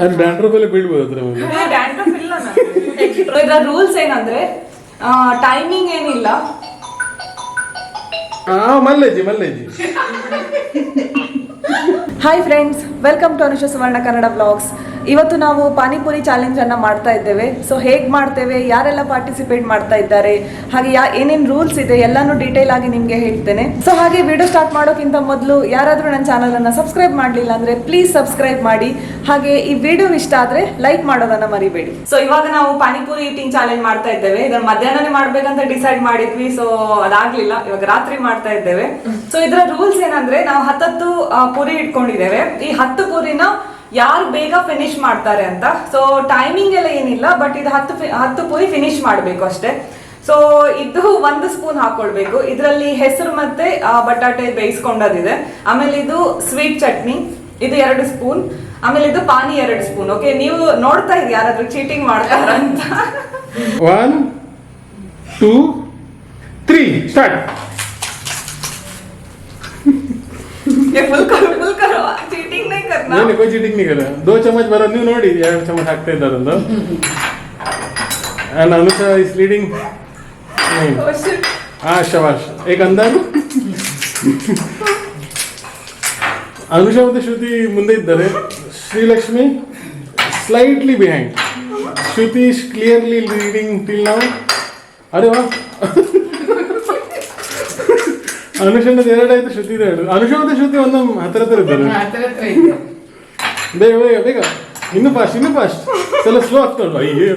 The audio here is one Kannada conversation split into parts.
ಅದು ಡ್ಯಾಂಡ್ರಫ್ ಎಲ್ಲ ಬೀಳ್ಬೋದು ಅದ್ರ ಮೇಲೆ. ಡ್ಯಾಂಡ್ರಫ್ ಇಲ್ಲ ಇದರ ರೂಲ್ಸ್ ಏನಂದ್ರೆ ಟೈಮಿಂಗ್ ಏನಿಲ್ಲ. ಮಲ್ಲೇಜಿ hi friends, welcome to Anusha Suvarna Kannada blogs. ಇವತ್ತು ನಾವು ಪಾನಿಪುರಿ ಚಾಲೆಂಜ್ ಅನ್ನ ಮಾಡ್ತಾ ಇದ್ದೇವೆ. ಸೊ ಹೇಗೆ ಮಾಡ್ತೇವೆ, ಯಾರೆಲ್ಲ ಪಾರ್ಟಿಸಿಪೇಟ್ ಮಾಡ್ತಾ ಇದ್ದಾರೆ, ಹಾಗೆ ಏನೇನು ರೂಲ್ಸ್ ಇದೆ ಎಲ್ಲಾನು ಡೀಟೇಲ್ ಆಗಿ ನಿಮಗೆ ಹೇಳ್ತೇನೆ. ಸೊ ಹಾಗೆ ವಿಡಿಯೋ ಸ್ಟಾರ್ಟ್ ಮಾಡೋಕ್ಕಿಂತ ಮೊದಲು ಯಾರಾದರೂ ನನ್ನ ಚಾನಲ್ ಅನ್ನ ಸಬ್ಸ್ಕ್ರೈಬ್ ಮಾಡಲಿಲ್ಲ ಅಂದ್ರೆ ಪ್ಲೀಸ್ ಸಬ್ಸ್ಕ್ರೈಬ್ ಮಾಡಿ. ಹಾಗೆ ಈ ವಿಡಿಯೋ ಇಷ್ಟ ಆದ್ರೆ ಲೈಕ್ ಮಾಡೋದನ್ನ ಮರಿಬೇಡಿ. ಸೊ ಇವಾಗ ನಾವು ಪಾನಿಪುರಿ ಈಟಿಂಗ್ ಚಾಲೆಂಜ್ ಮಾಡ್ತಾ ಇದ್ದೇವೆ. ಇದನ್ನ ಮಧ್ಯಾಹ್ನನೇ ಮಾಡ್ಬೇಕಂತ ಡಿಸೈಡ್ ಮಾಡಿದ್ವಿ, ಸೊ ಅದಾಗ್ಲಿಲ್ಲ. ಇವಾಗ ರಾತ್ರಿ ಮಾಡ್ತಾ ಇದ್ದೇವೆ. ಸೊ ಇದರ ರೂಲ್ಸ್ ಏನಂದ್ರೆ, ನಾವು 10 ಪುರಿ ಇಟ್ಕೊಂಡಿದ್ದೇವೆ. ಈ 10 ಪುರಿನ ಯಾರು ಬೇಗ ಫಿನಿಶ್ ಮಾಡ್ತಾರೆ ಅಂತ. ಸೊ ಟೈಮಿಂಗ್ ಎಲ್ಲ ಏನಿಲ್ಲ, ಬಟ್ ಇದು 10 ಪುರಿ ಫಿನಿಶ್ ಮಾಡಬೇಕು ಅಷ್ಟೇ. ಸೊ ಇದು 1 ಸ್ಪೂನ್ ಹಾಕೊಳ್ಬೇಕು. ಇದರಲ್ಲಿ ಹೆಸರು ಮತ್ತೆ ಬಟಾಟೆ ಬೇಯಿಸ್ಕೊಂಡದಿದೆ. ಆಮೇಲೆ ಇದು ಸ್ವೀಟ್ ಚಟ್ನಿ, ಇದು 2 ಸ್ಪೂನ್. ಆಮೇಲೆ ಇದು ಪಾನಿ 2 ಸ್ಪೂನ್. ಓಕೆ, ನೀವು ನೋಡ್ತಾ ಇದ್ದೀವಿ ಯಾರಾದ್ರೂ ಚೀಟಿಂಗ್ ಮಾಡ್ತಾರ ಅಂತ. 1 2 3 ಸ್ಟಾರ್ಟ್. फुल करो चीटिंग नहीं करना. नहीं कोई चीटिंग नहीं कर रहा. 2 चम्मच बरो ನೀವು ನೋಡಿ 2 ಚಮಚ ಹಾಕ್ತಾ ಇದ್ದಾರೆ ಅಂತ. and Anusha is leading. शाबाश. एक अंदाज. ಅನುಷಾ ಮತ್ತು ಶ್ರುತಿ ಮುಂದೆ ಇದ್ದಾರೆ. Srilakshmi slightly behind. Shruti is clearly leading till now. ಅರೆ ವಾ. ಅನುಷಾದ 2 ಆಯ್ತು, ಶ್ರುತಿ 2. ಅನುಷಾ ಮತ್ತೆ ಶ್ರುತಿ ಒಂದು ಹತ್ರ ಇದ್ದಾರೆ. ಬೇಗ ಬೇಗ ಬೇಗ, ಇನ್ನು ಫಾಸ್ಟ್. ಸ್ವಲ್ಪ ಸ್ಲೋ ಆಗ್ತಾಳು. ಅಯ್ಯೋ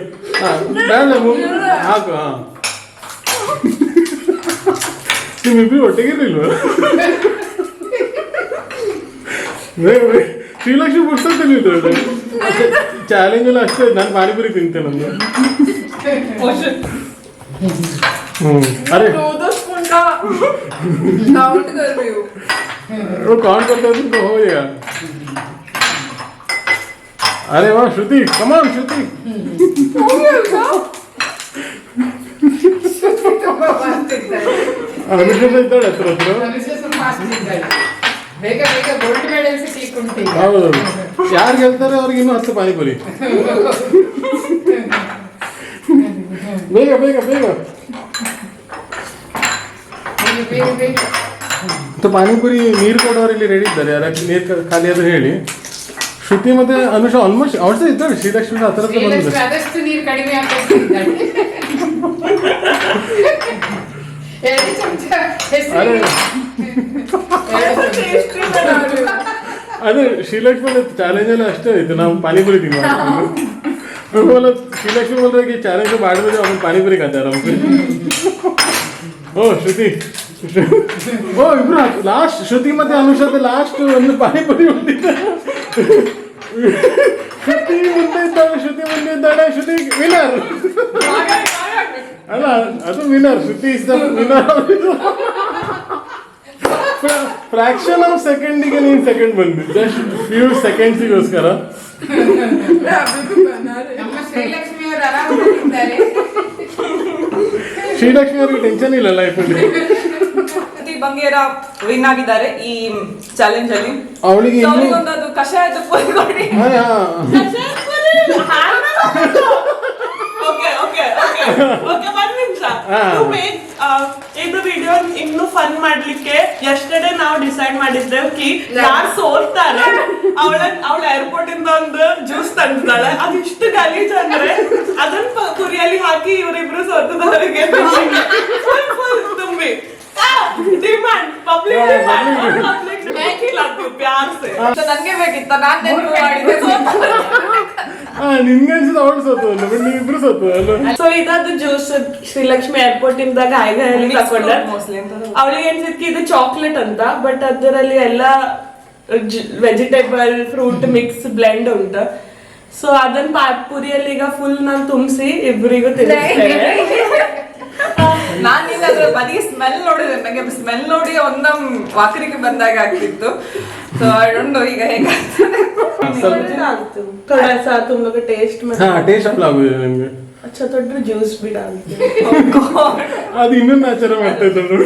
ಹಾಕು. ನಿಮ್ಮಿಬ್ರು ಒಟ್ಟಿಗೆ ಇರ್ಲಿಲ್ವ? ಬೇಗ ಬೇಗ. ಶ್ರೀಲಕ್ಷ್ಮಿ ಪುಸ್ತಕದಲ್ಲಿ ಚಾಲೆಂಜ್ ಎಲ್ಲ ಅಷ್ಟೇ. ನಾನು ಪಾನಿಪುರಿ ತಿಂತೇನೆ ನಂದು. अरे काउंट कर रही हूँ. वो काउंट करता है तो हो जाएगा. अरे वाह श्रुति, कमान श्रुति. ಅನುಷಾ ಇದ್ದಾಳೆ ಹತ್ರ. ಹೌದು, ಯಾರು ಗೆಲ್ತಾರೆ ಅವ್ರಿಗೆ ಇನ್ನೂ 10 ಪಾನಿಪುರಿ. ಬೇಗ ಬೇಗ ಬೇಗ. ಪಾನಿಪುರಿ ನೀರು ಕೊಡೋರು ಇಲ್ಲಿ ರೆಡಿ ಇದ್ದಾರೆ. ಯಾರಾಗಿ ನೀರು ಖಾಲಿ ಆದ್ರೆ ಹೇಳಿ. ಶ್ರುತಿ ಮತ್ತೆ ಅನುಷಾ ಆಲ್ಮೋಸ್ಟ್ ಅವಳು ಇದ್ದಾಳೆ. ಶ್ರೀಲಕ್ಷ್ಮಿ ಹತ್ರ ಬಂದಿದೆ. ಅದೇ ಶ್ರೀಲಕ್ಷ್ಮಿ ಚಾಲೆಂಜ್ ಎಲ್ಲ ಅಷ್ಟೇ ಆಯ್ತು. ನಾವು ಪಾನಿಪುರಿ ತಿನ್ನುವ ಶ್ರೀಲಕ್ಷ್ಮಿ बोल ಚಾಲೆಂಜ್ ಮಾಡಿದ್ರೆ ಅವ್ನು ಪಾನಿಪುರಿ ಖಾತಾರೆ. ಓ ಶ್ರುತಿ, ಓ ಇಬ್ರು ಲಾಸ್ಟ್. ಶ್ರುತಿ ಮತ್ತೆ ಅನುಷಾದ ಲಾಸ್ಟ್ ಒಂದು ಪಾನಿಪುರಿ ಬಂದಿದ್ದಾರೆ. ಶ್ರುತಿ ಮುಂದೆ ಇದ್ದಾಳೆ. ಶ್ರುತಿ ವಿನರ್ ಅಲ್ಲ, ಅದು winner. Shruti is the winner. Fraction of ಸೆಕೆಂಡಿಗೆ ನೀನು ಸೆಕೆಂಡ್ ಬಂದು, ಜಸ್ಟ್ ಫ್ಯೂ ಸೆಕೆಂಡ್ಸಿಗೋಸ್ಕರ. ಶ್ರೀಲಕ್ಷ್ಮಿ ಅವರಿಗೆ ಟೆನ್ಷನ್ ಇಲ್ಲ ಲೈಫಲ್ಲಿ. ಬಂಗೇರ ವಿನ್ ಆಗಿದ್ದಾರೆ ಈ ಚಾಲೆಂಜ್ ಅಲ್ಲಿ. ಅವಳಿಗೆ ಒಂದು ಕಷಾಯದ ಪುರಿ ಕೊಡಿ. ಇದು ವಿಡಿಯೋ ಇನ್ನು ಫನ್ ಮಾಡ್ಲಿಕ್ಕೆ ಎಸ್ಟರ್ಡೇ ನಾವು ಡಿಸೈಡ್ ಮಾಡಿದ್ದೇವೆ ಕಿ ಯಾರು ಸೋಲ್ತಾರೆ ಅವಳ ಏರ್ಪೋರ್ಟ್ ಇಂದ ಒಂದು ಜ್ಯೂಸ್ ತಂದಿದ್ದಾಳೆ. ಅದಿಷ್ಟು ಗಲೀಜ್ ಅಂದ್ರೆ ಅದನ್ನ ಪುರಿಯಲ್ಲಿ ಹಾಕಿ ಇವರಿಬ್ರು ಸೋತದವರಿಗೆ ತುಂಬಿ ಡಿಮಾಂಡ್ ಪಬ್ಲಿಕ್ ಪ್ಯಾರ್ ಸೆ. ನನಗೆ ಬೇಕಿತ್ತ, ನಾನು ನೆನಪು ಮಾಡಿದ್ದೆ. ನಿನ್ಗೆ ಅನ್ಸಿದ ಅವಳು ಸೋತು ಅಲ್ಲ, ಬಟ್ ನೀವಿಬ್ರು ಸೋತು ಅಲ್ಲ. ಸೊ ಇದದು ಜ್ಯೂಸ್ ಶ್ರೀಲಕ್ಷ್ಮಿ ಏರ್ಪೋರ್ಟ್ ಇಂದ ಗಾಯದಲ್ಲಿ ತಕೊಂಡ. ಅವಳಿಗೆ ಅನ್ಸಿದ್ಕೆ ಇದು ಚಾಕ್ಲೇಟ್ ಅಂತ, ಬಟ್ ಅದರಲ್ಲಿ ಎಲ್ಲ ವೆಜಿಟೇಬಲ್ ಫ್ರೂಟ್ ಮಿಕ್ಸ್ ಬ್ಲೆಂಡ್ ಉಂಟು. ಸೊ ಅದನ್ನ ಪುರಿಯಲ್ಲಿ ಈಗ ಫುಲ್ ನಾನು ತುಂಬಿಸಿ ಇಬ್ಬರಿಗೂ ತಿನ್ನಿಸ್ತೇನೆ. ನಾನು ಅದ್ರ ಬದಿಗೆ ಸ್ಮೆಲ್ ನೋಡಿದೆ. ನನಗೆ ಸ್ಮೆಲ್ ನೋಡಿ ಒಂದಮ್ ವಾಕರಿಗೆ ಬಂದಾಗ ಆಗ್ತಿತ್ತು. ಸೊ ಐ ಡೋಂಟ್ ನೋ ಈಗ ಹೇಗಾಗ್ತದೆ. थोड़ा सा तुम लोग टेस्ट में ಟೇಸ್ಟ್ ಅಪ್ಲ ಆಗುದಿದೆ ನಿಮ್ಗೆ. अच्छा थोड़ा ज्यूस भी डालते ಅದು ಇನ್ನೊಂದು ಆಚಾರ ಮಾಡ್ತಾ ಇದ್ರು.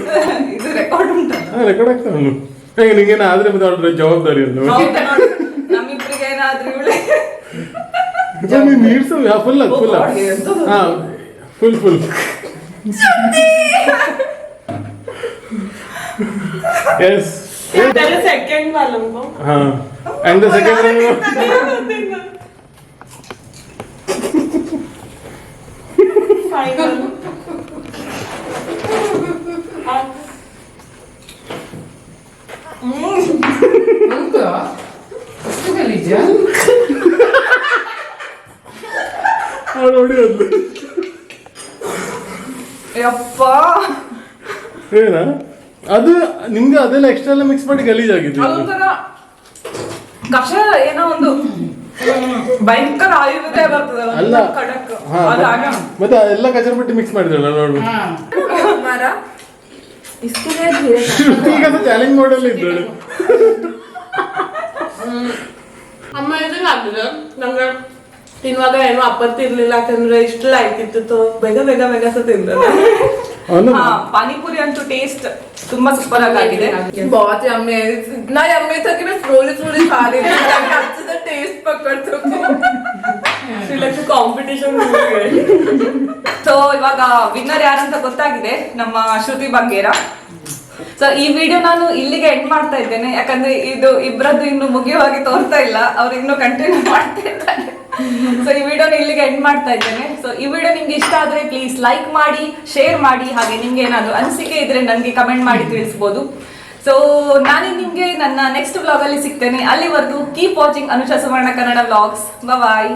ಇದು ರೆಕಾರ್ಡ್ ಉಂಟು. ರೆಕಾರ್ಡ್ ಆಗ್ತಾ ಉಂಟು. ಹೇಗೆ ನಿಂಗೇನ ಆದ್ರೆ ಮತ್ತೆ ಅವ್ರ ಜವಾಬ್ದಾರಿ ಅಂತ ನಮ್ಮಿಬ್ರಿಗೆ ಏನಾದ್ರೂ ಇವಳೆ ನೀಡ್ಸು ಫುಲ್ ಫುಲ್ ಹಾ ಫುಲ್ ಎಸ್ ಸೆಕೆಂಡ್ ವಾಲಂಗೋ ಹಾ ಅಂಡ್ ದ ಸೆಕೆಂಡ್ ಫೈನಲ್ ನೋಡಿ ಅದು ಯಪ್ಪ ಏನ ಅದು ನಿಮ್ಗೆ ಅದೆಲ್ಲ ಎಕ್ಸ್ಟ್ರಾ ಎಲ್ಲ ಮಿಕ್ಸ್ ಮಾಡಿ ಗಲೀಜಾಗಿದೆ ಅದೊಂಥರ ಕಷಾಯ ಏನೋ ಒಂದು ಭಯಂಕರ ಆಯುರ್ವೇದ ಬರ್ತದಲ್ಲ ಅಲ್ಲ ಖಡಕ್ ಹಾ ಮತ್ತೆ ಎಲ್ಲ ಕಚರಪಟ್ಟಿ ಮಿಕ್ಸ್ ಮಾಡಿದ್ರಲ್ಲ ನೋಡು ಮರ ಇಸ್ಕೂಲೇ ಈಗ ಚಾಲೆಂಜ್ ಮಾಡಲ್ ಇದ್ದಳು ಅಮ್ಮ ಇದನ್ನ ಆಗಿದೆ ನಂಗೆ ತಿನ್ನುವಾಗ ಏನೋ ಅಪ್ಪತ್ತಿರ್ಲಿಲ್ಲ ಯಾಕಂದ್ರೆ ಇಷ್ಟ ಆಯ್ತಿತ್ತು ಬೇಗ ಸಹ ತಿಂದ ಪಾನಿಪುರಿ ಅಂತೂ ಟೇಸ್ಟ್ ತುಂಬಾ ಸೂಪರ್ ಆಗಿದೆ बहुत यम्मी है इतना यम्मी था कि मैं स्लोली खा रही थी ताकि अच्छे से टेस्ट पकड़ सकूं ಶ್ರೀಲಕ್ಷ್ಮಿ ಕಾಂಪಿಟೇಷನ್ ಸೊ ಇವಾಗ ವಿನ್ನರ್ ಯಾರಂತ ಗೊತ್ತಾಗಿದೆ, ನಮ್ಮ ಶ್ರುತಿ ಬಂಗೇರ. ಸೊ ಈ ವಿಡಿಯೋ ನಾನು ಇಲ್ಲಿಗೆ ಎಂಡ್ ಮಾಡ್ತಾ ಇದ್ದೇನೆ, ಯಾಕಂದ್ರೆ ಇದು ಇಬ್ಬರದ್ದು ಇನ್ನು ಮುಗಿಯುವಾಗಿ ತೋರ್ತಾ ಇಲ್ಲ, ಅವ್ರು ಇನ್ನೂ ಕಂಟಿನ್ಯೂ ಮಾಡ್ತಾ ಇದ್ದಾರೆ. ಸೊ ಈ ವಿಡಿಯೋನ ಇಲ್ಲಿಗೆ ಎಂಡ್ ಮಾಡ್ತಾ ಇದ್ದೇನೆ. ಸೊ ಈ ವಿಡಿಯೋ ನಿಮ್ಗೆ ಇಷ್ಟ ಆದ್ರೆ ಪ್ಲೀಸ್ ಲೈಕ್ ಮಾಡಿ, ಶೇರ್ ಮಾಡಿ, ಹಾಗೆ ನಿಮ್ಗೆ ಏನಾದ್ರು ಅನಿಸಿಕೆ ಇದ್ರೆ ನನಗೆ ಕಮೆಂಟ್ ಮಾಡಿ ತಿಳಿಸ್ಬೋದು. ಸೊ ನಾನೇ ನಿಮ್ಗೆ ನನ್ನ ನೆಕ್ಸ್ಟ್ ವ್ಲಾಗ್ ಅಲ್ಲಿ ಸಿಗ್ತೇನೆ. ಅಲ್ಲಿವರೆಗೂ ಕೀಪ್ ವಾಚಿಂಗ್ ಅನುಷಾ ಸುವರ್ಣ ಕನ್ನಡ ವ್ಲಾಗ್ಸ್. ಬಾಯ್.